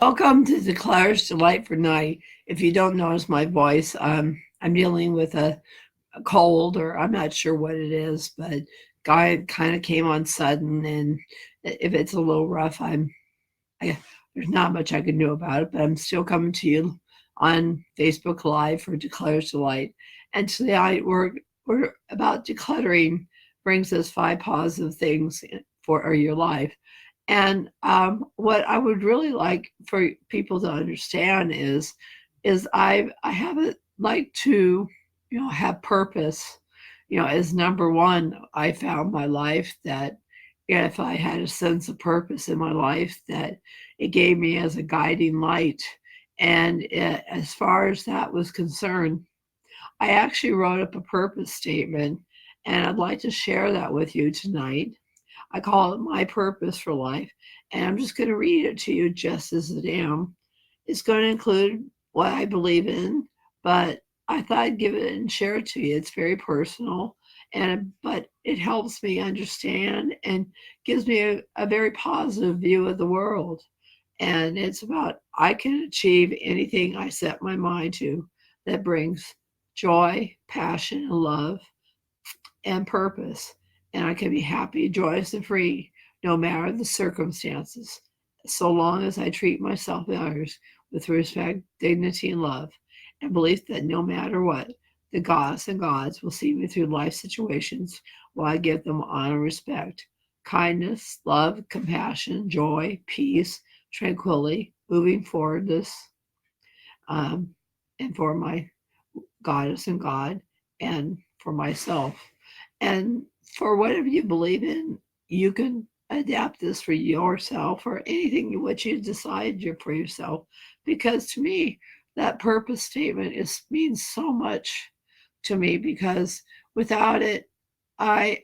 Welcome to Declare's Delight for Night. If you don't notice my voice, I'm dealing with a cold, or I'm not sure what it is, but guy kind of came on sudden, and if it's a little rough, there's not much I can do about it. But I'm still coming to you on Facebook Live for Declare's Delight, and today we're about decluttering brings us 5 positive things for your life. And what I would really like for people to understand is I haven't like to, have purpose. As number one, I found my life that if I had a sense of purpose in my life, that it gave me as a guiding light. And as far as that was concerned, I actually wrote up a purpose statement, and I'd like to share that with you tonight. I call it my purpose for life. And I'm just going to read it to you just as it am. It's going to include what I believe in, but I thought I'd give it and share it to you. It's very personal, but it helps me understand and gives me a very positive view of the world. And it's about I can achieve anything I set my mind to that brings joy, passion, and love and purpose, and I can be happy, joyous, and free no matter the circumstances, so long as I treat myself and others with respect, dignity, and love, and belief that no matter what, the gods and gods will see me through life situations while I give them honor and respect, kindness, love, compassion, joy, peace, tranquility, moving forward this, um, and for my goddess and God, and for myself. And for whatever you believe in, you can adapt this for yourself or anything what you decide you're for yourself. Because to me, that purpose statement means so much to me, because without it, I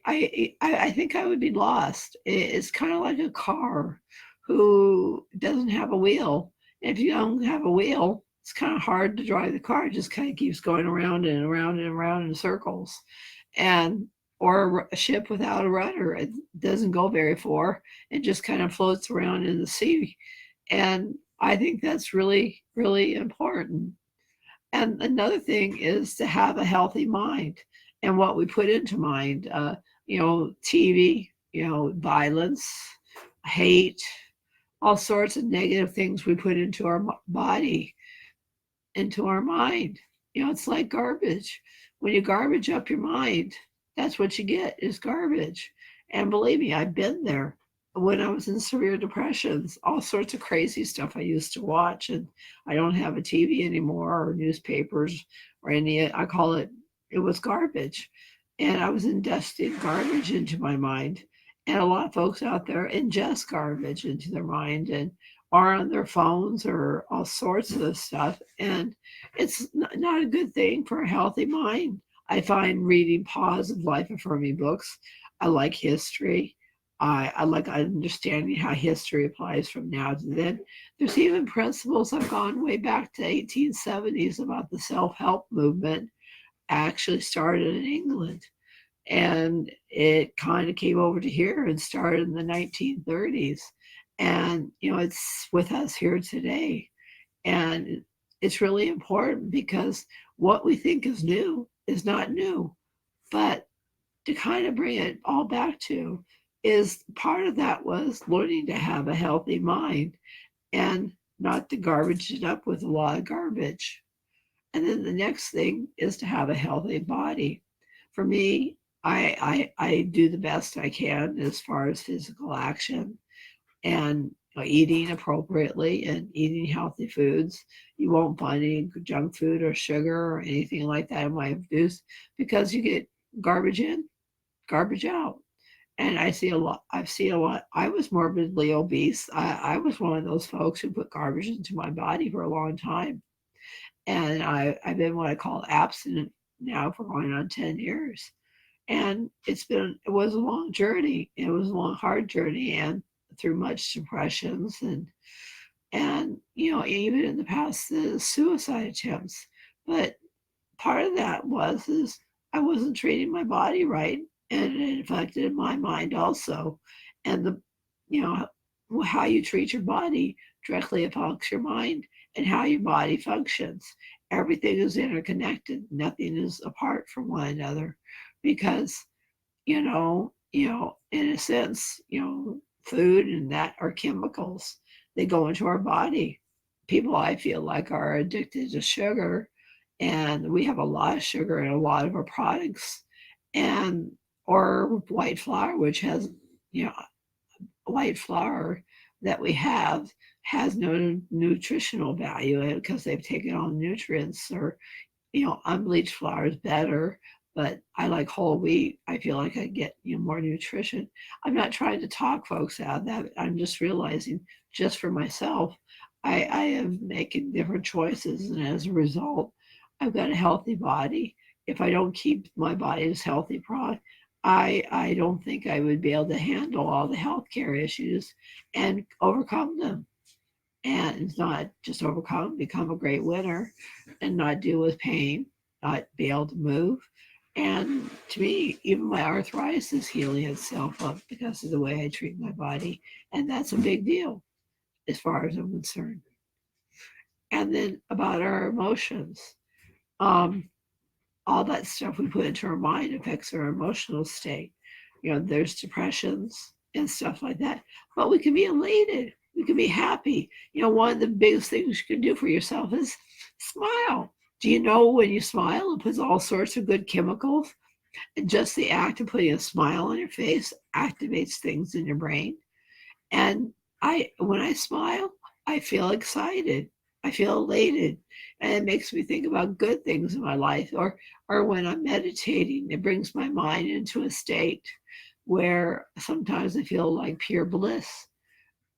think I would be lost. It's kind of like a car who doesn't have a wheel. If you don't have a wheel, it's kind of hard to drive the car. It just kind of keeps going around and around and around in circles. And or a ship without a rudder, it doesn't go very far. It just kind of floats around in the sea. And I think that's really, really important. And another thing is to have a healthy mind, and what we put into mind, TV, violence, hate, all sorts of negative things we put into our body, into our mind. It's like garbage. When you garbage up your mind, that's what you get is garbage. And believe me, I've been there. When I was in severe depressions, all sorts of crazy stuff I used to watch, and I don't have a TV anymore or newspapers or any. I call it. It was garbage, and I was ingesting garbage into my mind. And a lot of folks out there ingest garbage into their mind and are on their phones or all sorts of stuff. And it's not a good thing for a healthy mind. I find reading positive, life affirming books. I like history. I like understanding how history applies from now to then. There's even principles I've gone way back to 1870s about the self-help movement actually started in England. And it kind of came over to here and started in the 1930s. And, it's with us here today. And it's really important because what we think is new is not new. But to kind of bring it all back to is part of that was learning to have a healthy mind and not to garbage it up with a lot of garbage. And then the next thing is to have a healthy body. For me, I do the best I can as far as physical action and eating appropriately and eating healthy foods. You won't find any junk food or sugar or anything like that in my foods, because you get garbage in, garbage out. And I see a lot. I've seen a lot. I was morbidly obese. I was one of those folks who put garbage into my body for a long time. And I've been what I call abstinent now for going on 10 years. And it was a long journey. It was a long, hard journey, and through much depressions and even in the past, the suicide attempts. But part of that is I wasn't treating my body right, and it affected my mind also. And the you know how you treat your body directly affects your mind and how your body functions. Everything is interconnected. Nothing is apart from one another because, in a sense, food and that are chemicals. They go into our body. People, I feel like, are addicted to sugar, and we have a lot of sugar in a lot of our products, and or white flour, which has, you know, white flour that we have has no nutritional value in it because they've taken all the nutrients, or unbleached flour is better, but I like whole wheat. I feel like I get more nutrition. I'm not trying to talk folks out of that. I'm just realizing, just for myself, I am making different choices, and as a result, I've got a healthy body. If I don't keep my body as healthy, I don't think I would be able to handle all the healthcare issues and overcome them, and not just overcome, become a great winner, and not deal with pain, not be able to move. And to me, even my arthritis is healing itself up because of the way I treat my body. And that's a big deal as far as I'm concerned. And then about our emotions. Um, all that stuff we put into our mind affects our emotional state. There's depressions and stuff like that. But we can be elated. We can be happy. One of the biggest things you can do for yourself is smile. Do you know when you smile, it puts all sorts of good chemicals? And just the act of putting a smile on your face activates things in your brain. And when I smile, I feel excited. I feel elated. And it makes me think about good things in my life. Or when I'm meditating, it brings my mind into a state where sometimes I feel like pure bliss.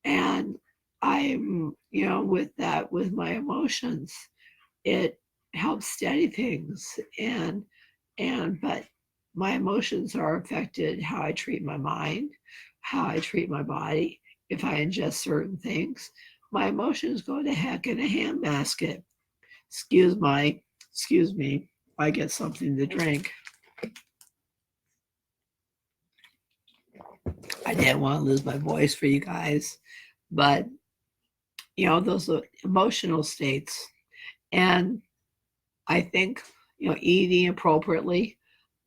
And I'm, with that, with my emotions, it helps steady things. But my emotions are affected how I treat my mind, how I treat my body. If I ingest certain things, my emotions go to heck in a handbasket. Excuse me, I get something to drink. I didn't want to lose my voice for you guys, but those are emotional states. And I think, eating appropriately,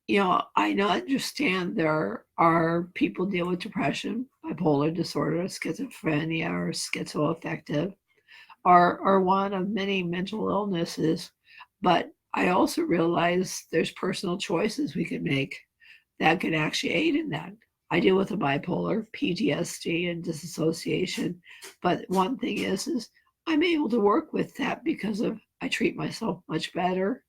I understand there are people deal with depression, bipolar disorder, schizophrenia, or schizoaffective, are one of many mental illnesses. But I also realize there's personal choices we can make that can actually aid in that. I deal with a bipolar, PTSD, and disassociation. But one thing is I'm able to work with that because of I treat myself much better,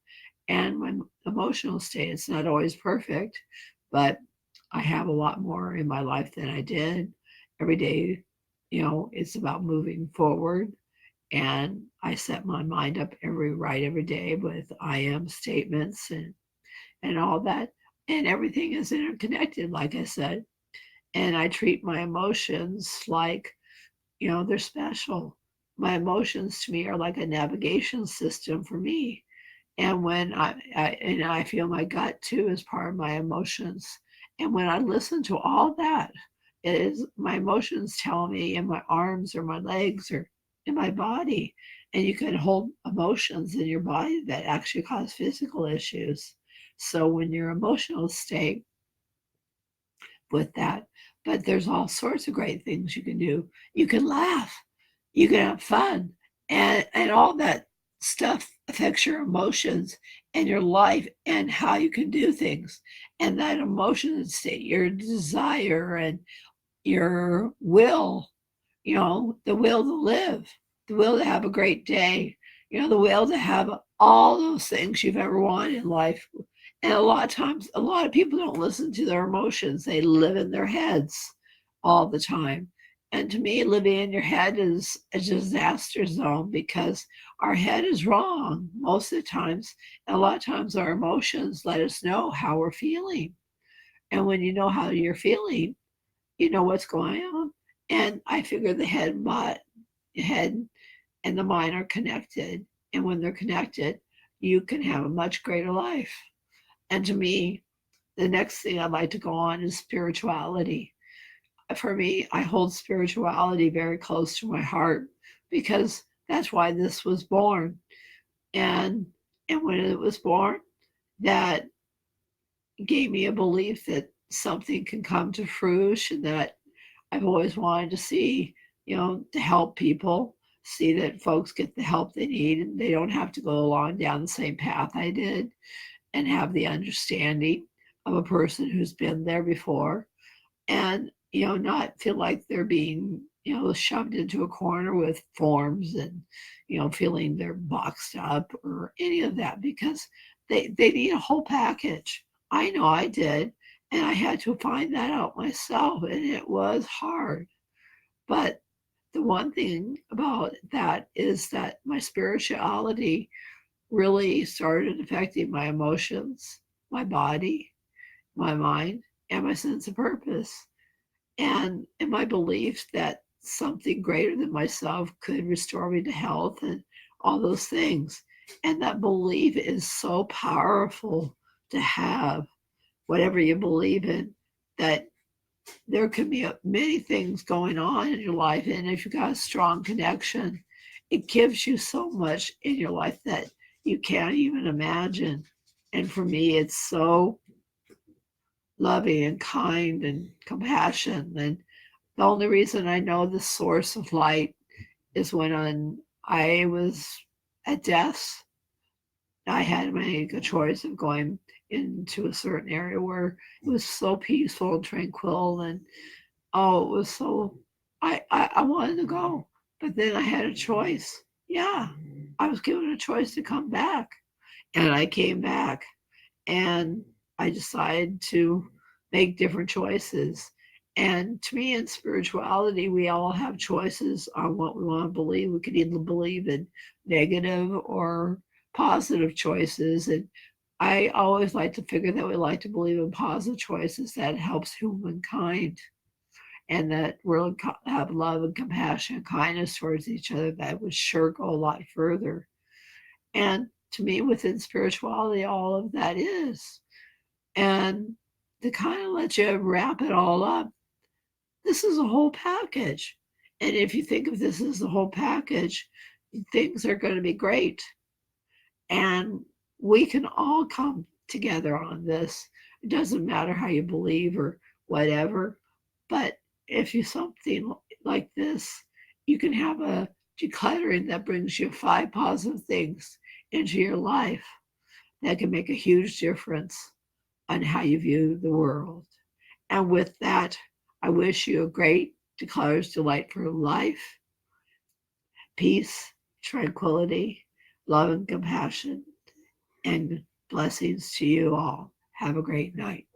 and my emotional state is not always perfect, but I have a lot more in my life than I did. Every day, it's about moving forward, and I set my mind up every day with I am statements and all that, and everything is interconnected, like I said. And I treat my emotions like, they're special. My emotions to me are like a navigation system for me. And when I feel my gut too is part of my emotions. And when I listen to all that, it is my emotions tell me in my arms or my legs or in my body. And you can hold emotions in your body that actually cause physical issues. So when your emotional state with that, but there's all sorts of great things you can do. You can laugh, you can have fun, and all that stuff affects your emotions and your life and how you can do things. And that emotion state, your desire and your will, the will to live, the will to have a great day, the will to have all those things you've ever wanted in life. And a lot of times, a lot of people don't listen to their emotions. They live in their heads all the time. And to me, living in your head is a disaster zone because our head is wrong most of the times. And a lot of times, our emotions let us know how we're feeling. And when you know how you're feeling, you know what's going on. And I figure the head and the mind are connected. And when they're connected, you can have a much greater life. And to me, the next thing I'd like to go on is spirituality. For me, I hold spirituality very close to my heart because that's why this was born. And and when it was born, that gave me a belief that something can come to fruition that I've always wanted to see, to help people, see that folks get the help they need and they don't have to go along down the same path I did, and have the understanding of a person who's been there before, and not feel like they're being shoved into a corner with forms, and feeling they're boxed up or any of that, because they need a whole package. I know I did, and I had to find that out myself, and it was hard. But the one thing about that is that my spirituality really started affecting my emotions, my body, my mind, and my sense of purpose, and my belief that something greater than myself could restore me to health and all those things. And that belief is so powerful to have, whatever you believe in, that there can be many things going on in your life. And if you've got a strong connection, it gives you so much in your life that you can't even imagine. And for me, it's so loving and kind and compassion. And the only reason I know the source of light is when I was at death. I had to make a choice of going into a certain area where it was so peaceful and tranquil, and it was so, I wanted to go, but then I had a choice. Yeah, I was given a choice to come back, and I came back, and I decided to make different choices. And to me, in spirituality, we all have choices on what we want to believe. We could either believe in negative or positive choices. And I always like to figure that we like to believe in positive choices that helps humankind, and that really have love and compassion and kindness towards each other. That would sure go a lot further. And to me, within spirituality, all of that is. And to kind of let you wrap it all up, this is a whole package. And if you think of this as the whole package, things are going to be great. And we can all come together on this. It doesn't matter how you believe or whatever. But if you something like this, you can have a decluttering that brings you 5 positive things into your life that can make a huge difference on how you view the world. And with that, I wish you a great Declutters Delight for life, peace, tranquility, love, and compassion, and blessings to you all. Have a great night.